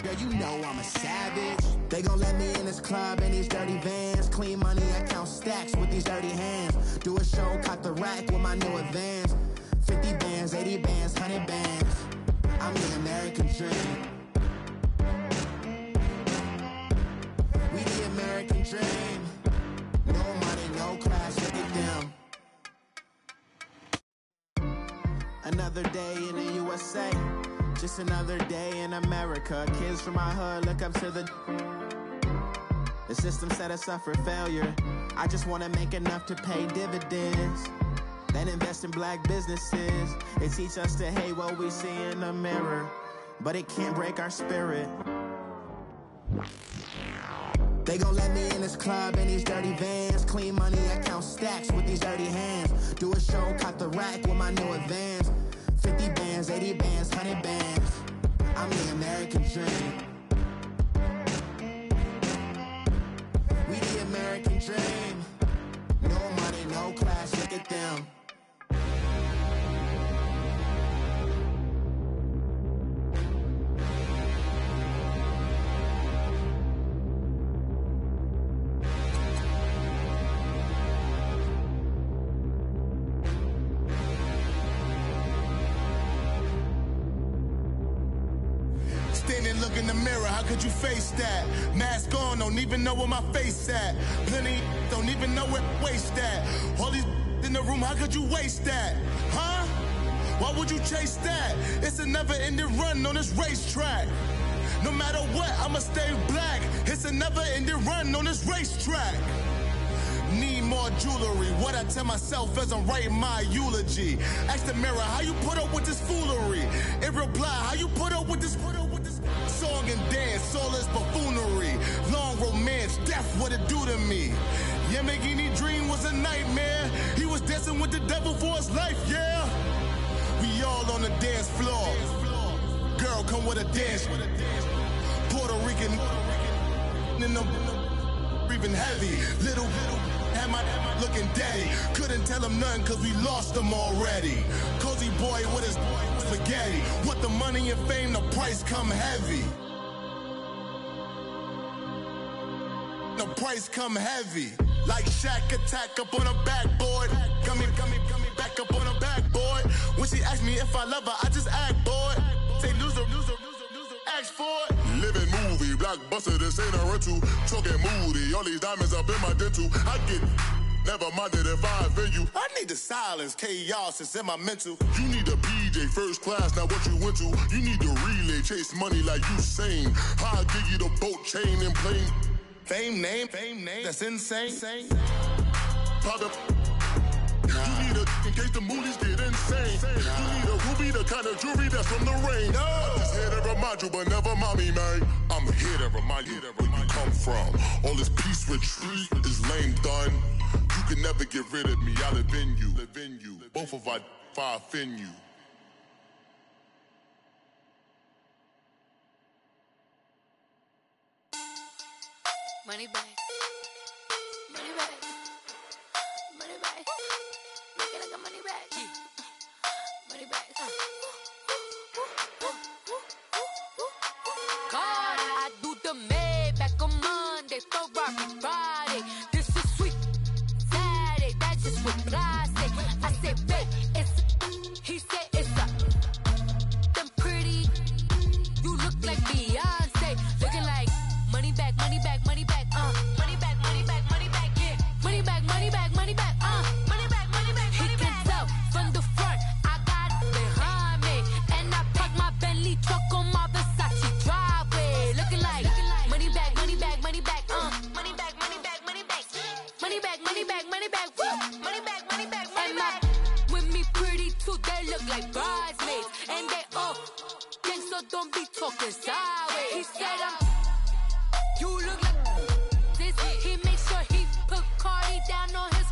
Girl, you know I'm a savage. They gon' let me in this club in these dirty vans. Clean money, I count stacks with these dirty hands. Do a show, caught the rack with my new advance. 50 bands, 80 bands, 100 bands. I'm the American dream. We the American dream. No money, no class, look at them. Another day in the USA. Just another day in America. Kids from my hood look up to the system set us up for failure. I just wanna make enough to pay dividends, then invest in black businesses. They teach us to hate what we see in the mirror, but it can't break our spirit. They gon' let me in this club in these dirty vans. Clean money, I count stacks with these dirty hands. Do a show, caught the rack with my new advance. 50 bands, 80 bands, 100 bands. I'm the American dream. We the American dream. No money, no class, look at them.
Look in the mirror, how could you face that? Mask on, don't even know where my face at. Plenty don't even know where waist at. All these in the room, how could you waste that? Huh? Why would you chase that? It's a never-ending run on this racetrack. No matter what, I'ma stay black. It's a never-ending run on this racetrack. Need more jewelry. What I tell myself as I'm writing my eulogy. Ask the mirror, how you put up with this foolery? It reply, how you put up with this song and dance, all this buffoonery. Long romance, death, what it do to me? Yeah, Yamagini dream was a nightmare. He was dancing with the devil for his life, yeah. We all on the dance floor. Girl, come with a dance. Puerto Rican in the breathing heavy. Little had my looking daddy. Couldn't tell him nothing cause we lost him already. Cozy boy with his spaghetti. With the money and fame, the price come heavy. The price come heavy. Like Shaq attack up on a backboard. Got me back up on a backboard. When she asked me if I love her, I just act bored. Say loser, ask for it. Living movie, blockbuster, this ain't a rental. Talking moody, all these diamonds up in my dental. I get never minded if I offend you. I need the silence, chaos is in my mental. You need a PJ first class, not what you went to. You need the relay, chase money like you sane. I'll give you the boat, chain, and plane. Fame name, that's insane. Pop up. You need a in case the movies get insane. You need a ruby, the kind of jewelry that's from the rain. No. I'm just here to remind you, but never mommy, man. I'm here to remind you where you come from. All this peace retreat is lame done. You can never get rid of me. I live in you. Both of us, if I offend you.
Money back. Money back. Money back. Make it like a money back. Money back. God, I do the Maybach on Monday, Ferrari Friday. This is sweet Saturday. That's just what I say. I say, babe, it's. He said it's a. Them pretty. You look like Beyonce. Looking like money back, money back, money back. Money back, money back, money back, yeah. Money back, money back, money back, money back, money back, money back. He can tell from the front, I got it behind me. And I park my Bentley truck on my Versace driveway. Looking like money back, money back, money back, money back, money back, money back. Money back, money back, money back, money back, money back, money back. With me pretty too, they look like bridesmaids. And they all gang, so don't be talking sideways. He said you look like this. He makes sure he put Cardi down on his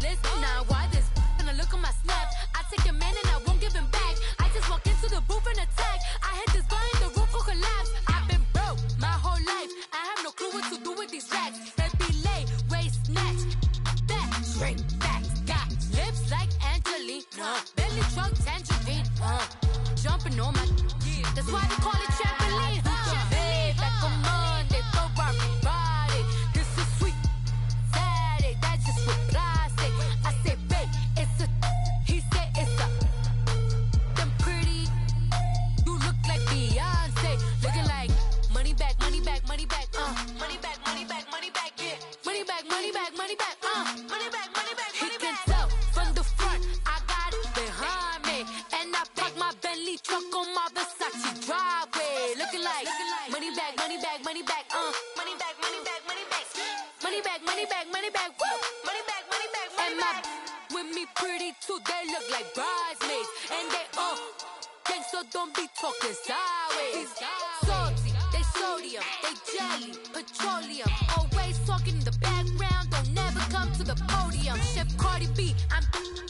list. Now why this? Gonna look at my snap. I take a man and I won't give him back. I just walk into the booth and attack. I hit this guy in the roof will collapse. I've been broke my whole life. I have no clue what to do with these racks. That be late, waist, snatch, back, straight, back, got know my that's why they call it trampoline. Trampoline back on Monday, Ferrari Friday. This is sweet Saturday, that's just what I say. I say, babe, it's a. He said it's a. Them pretty. You look like Beyonce, looking like money back, money back, money back, money back, money back, money back, yeah. Money back, money back, money back, money back, money back, money back. He can tell from the front, I got it behind me, and I park my Bentley truck on my Versace driveway, looking like money back, money back, money back, money back, money back, money back, money back, money back, money back, woo, money back, money back, money back. With me pretty too, they look like bridesmaids, and they all gang, so don't be talking sideways. Salty, they sodium, they jelly, petroleum, always talking in the background, don't never come to the podium. Chef Cardi B, I'm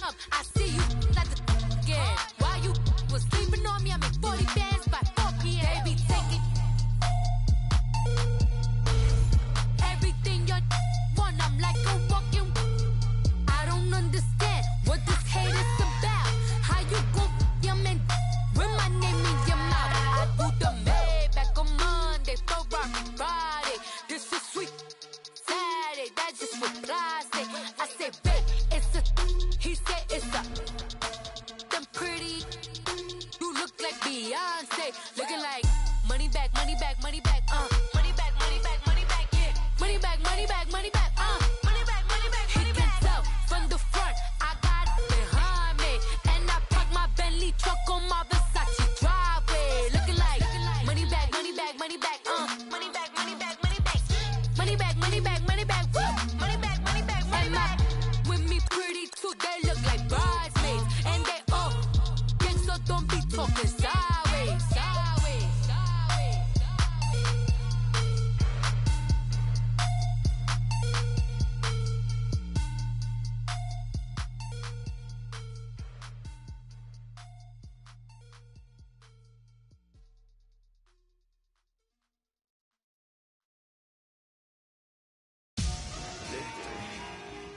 up, I see you at the again. Why you was sleeping on me? I make 40 bands by 4 p.m. They be taking everything you want. I'm like a walking. I don't understand what this hate is about. How you go your man with my name in your mouth? I do the Maybach on Monday, Ferrari Friday. This is sweet Saturday, that's just what I say. I say, babe, it's a. He said it's a. Them pretty. You look like Beyonce, looking like money back, money back, money back, money back, money back, money back, yeah. Money back, money back, money back, money back, money back, money back. He can tell from the front, I got it behind me, and I park my Bentley truck on my Versace driveway, looking like money back, money back, money back, money back, money back, money back, money back, money back, money back, woo, money back, money back, money back. With me pretty too, they look like bridesmaids, and they all gang, so don't be talking sideways, sideways, sideways.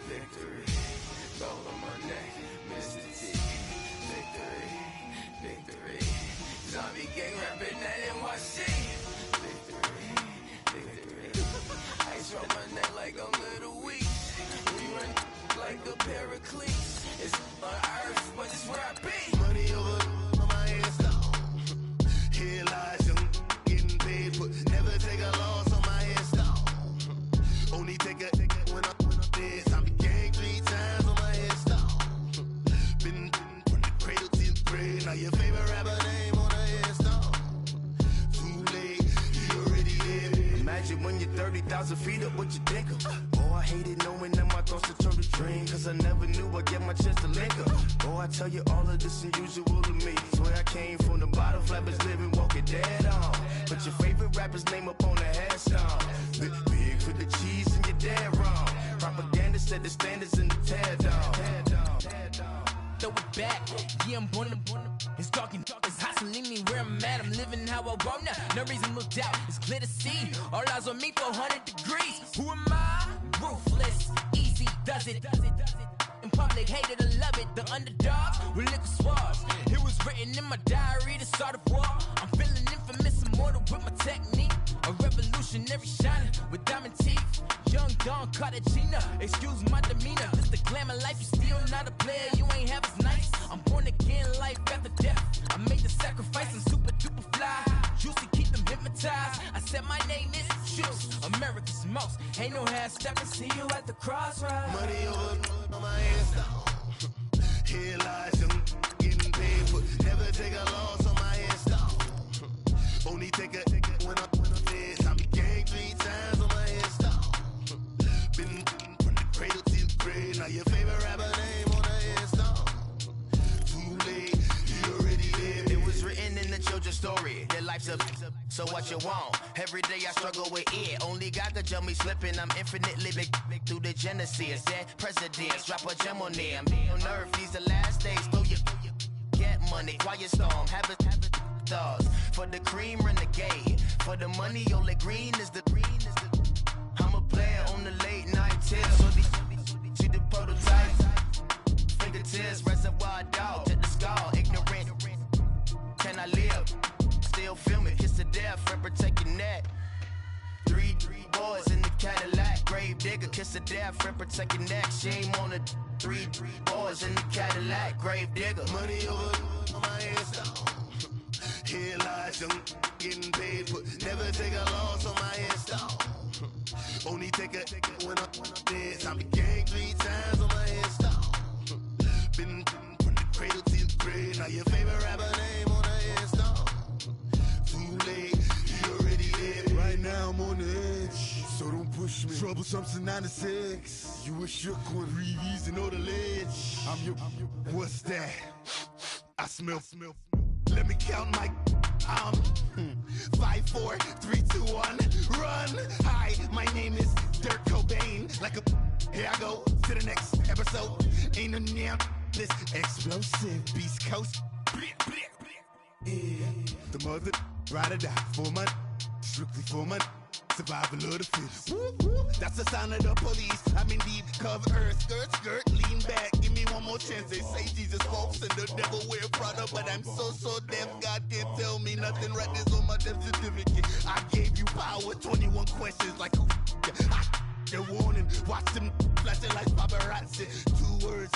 Victory, gold on my neck, Mr. T. Victory, victory, zombie gang rapping at NYC. Victory, victory, ice on my neck like I'm Little Weak. We run like a Pericles. It's on earth, but it's where I be.
Money over on my headstone. Here lies young, getting paid, but never take a loss on my headstone. Only take a when I'm dead. I be gang 3 times on my headstone. Been from the cradle to the grave. Now your favorite rapper name on the headstone. Too late, you already dead. Imagine when you're 30,000 feet up, what you think of? Oh, I hated knowing that my thoughts would turn to dream, cause I never knew I'd get my chance to link up. Oh, I tell you all of this unusual to me. Swear I came from the bottom, flappers living, walking dead on. Put your favorite rapper's name up on the headstone. Big for the cheese and you're dead wrong. Propaganda set the standards in the tear down.
Throw it back, yeah, I'm born to. It's talking, it's hot, so leave me where I'm at. I'm living how I want now. No reason to doubt, it's clear to see. All eyes on me, 400 degrees. Who am I? Ruthless, easy, does it. In public, hate it or love it. The underdogs with liquor swabs. It was written in my diary to start a war. I'm feeling infamous, immortal with my technique. A revolutionary shining with diamond teeth. Young Don Cartagena, excuse my demeanor. This the glamour life, you still not a player, you ain't half as nice. I'm born again, life after death. I made the sacrifice, I'm super duper fly. Juicy, keep them hypnotized. I said my name is Juice, America's most. Ain't no half stepping, see you at the crossroads.
Money over on my headstone. Here lies young, getting paid, but never take a loss on my headstone. Only take a when I'm dead. I be gang 3 times on my headstone. Been from the cradle to the grave. Now your favorite rapper name on the headstone. Too late, you already dead.
It was written in the children's story. Their life's a so what you want? Every day I struggle with it. Only God could jump me slipping. I'm infinitely big through the genesis. Dead presidents, drop a gem on them. On earth, these the last days. Throw your get money. Quiet storm, have it thoughts. For the cream, renegade. For the money, only green is the I'm a player on the late night till. So see the prototype. Fingertips, reservoir dog, check the skull. Ignorant. Can I live? death. Still film it, kiss to death, and protect your neck. Three boys in the Cadillac, grave digger, kiss to death, and protect your neck. Shame on the three boys in the Cadillac, grave digger.
Money over on my headstone. Here lies young, getting paid, but never take a loss on my headstone. Only take a when I'm dead. I be gang 3 times on my headstone. Been from the cradle to the grave. Now your favorite rapper name on the headstone. Too late, he already dead. Right now I'm on the edge, so don't push me. Troublesome to 96. You a shook one, breathe and know the ledge. I'm your, what's that? I smell. Let me count my 5, 4, 3, 2, 1, run. Hi, my name is Dirk Cobain. Like a here I go to the next episode. Ain't no damn this explosive Beast Coast. Yeah. The mother ride or die for my strictly for my survival of the fittest. That's the sound of the police. I'm in deep cover earth, skirt, lean back. Give me one more chance. They say Jesus folks and the devil wear Prada, but I'm so deaf. God can't tell me nothing. Right this on my death certificate. I gave you power. 21 questions like who? They're warning. Watch them flashing like paparazzi. 2 words.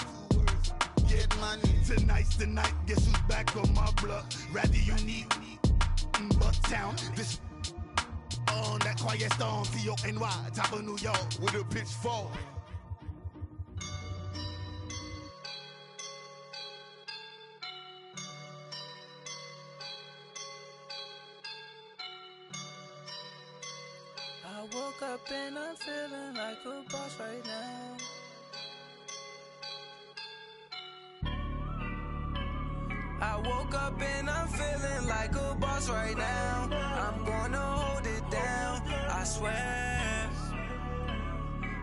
Get money. Tonight's the night. Guess who's back on my block? Rather unique. Bucktown. This. On that quiet storm, T-O-N-Y, top of New York, with a pitchfork.
I woke up and I'm feeling like a boss right now. I woke up and I'm feeling like a boss right now. I'm gonna hold it down, I swear.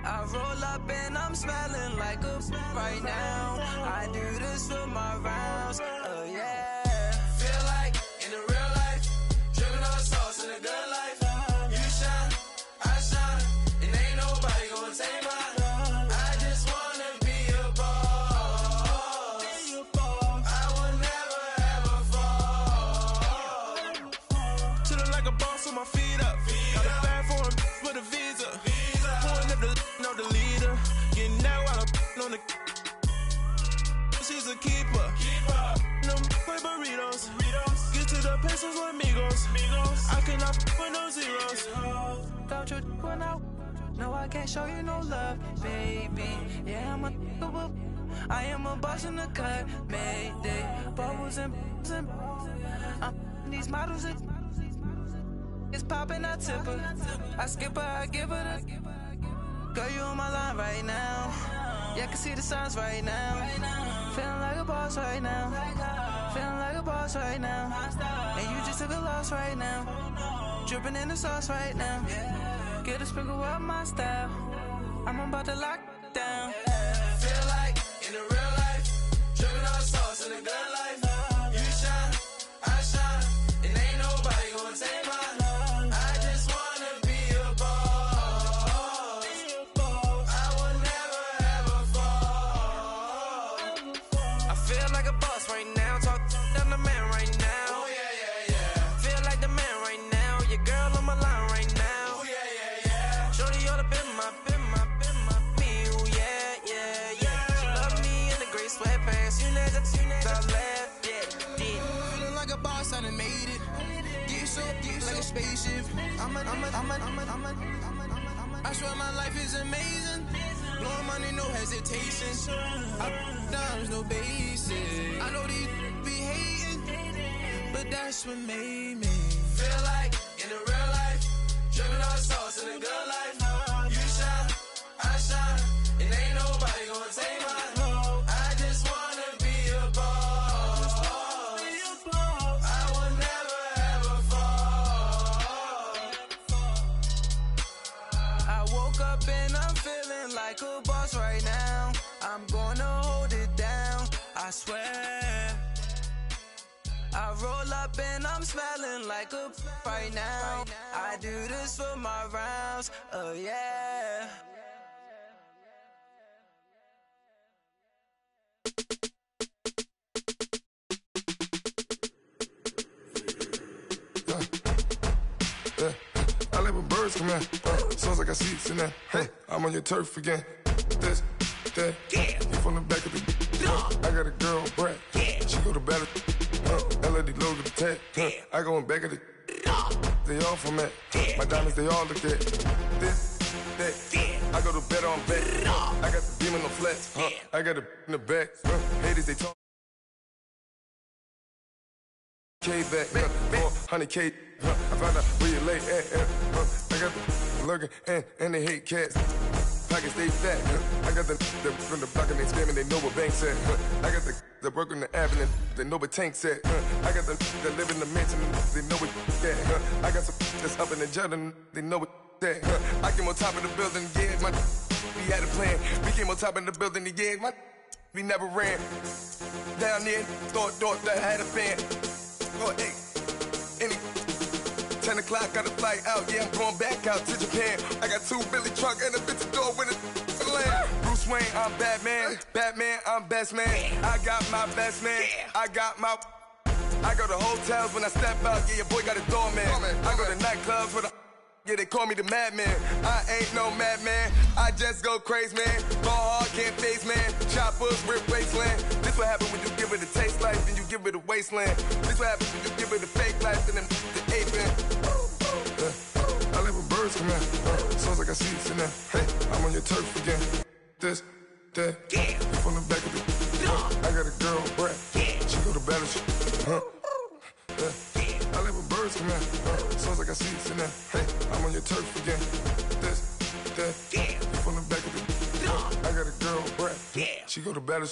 I roll up and I'm smelling like a right now. I do this for my rounds, oh yeah. Feel like in the real life, dripping on sauce in a good life. You shine, I shine, and ain't nobody gonna take mine. I just wanna be a boss. I will never ever fall. Chillin' like a boss with my feet up. Got a bag for him with a visa. Pulling up the know the leader. Getting out while I'm on the. She's a keeper. No play burritos. Get to the pesos with amigos. I cannot with no zeros. Don't you run out? No, I can't show you no love, baby. Yeah, I am a boss in the cut, Mayday. Bubbles and these models are. It's popping, I tip her. I skip her, I give her the. Girl, you on my line right now. Yeah, I can see the signs right now. Feeling like a boss right now. Feeling like a boss right now. And you just took a loss right now. Dripping in the sauce right now. Get a sprinkle up my style. I'm about to lock down. Feel like in the real life, dripping on sauce in the good life. You shine, I shine, and ain't nobody gonna take mine. Spaceship. I swear my life is amazing. Blowing money, no hesitation. Dimes, no basic. I know these be hating, but that's what made me feel like in the real life, dripping on sauce in the good life. You shine, I shine, and ain't nobody gonna take mine. I just wanna be a boss. I will never ever fall. I woke up and I'm feeling like a boss right now. I'm gonna hold it down, I swear. I roll up and I'm smelling like a right now. I do this for my rounds, oh yeah.
birds come in. Sounds like I seats in there. I'm on your turf again. This, that, you from the back of the. I got a girl, Brad. She go to battle. LAD low to the tag. I go in back of the. They all from that. My diamonds, they all look at. This, that. I go to bed on bed. I got the demon on flats. I got it in the back. Haters, they talk. K back, 400K. I found out where you lay at. I got the lurking and they hate cats. Pockets stay fat. I got the from the block and they spamming, they know what banks at. I got the work on the avenue, they know what tanks at. I got the that live in the mansion, they know what that. I got some that's up in the jungle, they know what that. I came on top of the building, yeah, my we had a plan. We came on top of the building, yeah, my we never ran. Down there, thought that had a fan. Oh, hey, any 10 o'clock, got a flight out, yeah, I'm going back out to Japan. I got 2 Billy truck and a bitch door with a land. Bruce Wayne, I'm Batman. Batman, I'm best man. I got my best man. I go to hotels when I step out, yeah, your boy got a doorman. I go to nightclubs with a, yeah, they call me the madman. I ain't no madman, I just go crazy, man. Go hard, can't face, man. Choppers, rip wasteland. This what happen when you give it a taste life, then you give it a wasteland. This what happens when you give it a fake life, and then the aping. I live with birds come in. Sounds like I seats in there. I'm on your turf again. This, that, you from the back of the. I got a girl, Brad. She go to battle. I live with birds come in. Sounds like I seats in there. I'm on your turf again. This, that, you from the back of the. I got a girl, Brad. She go to battle.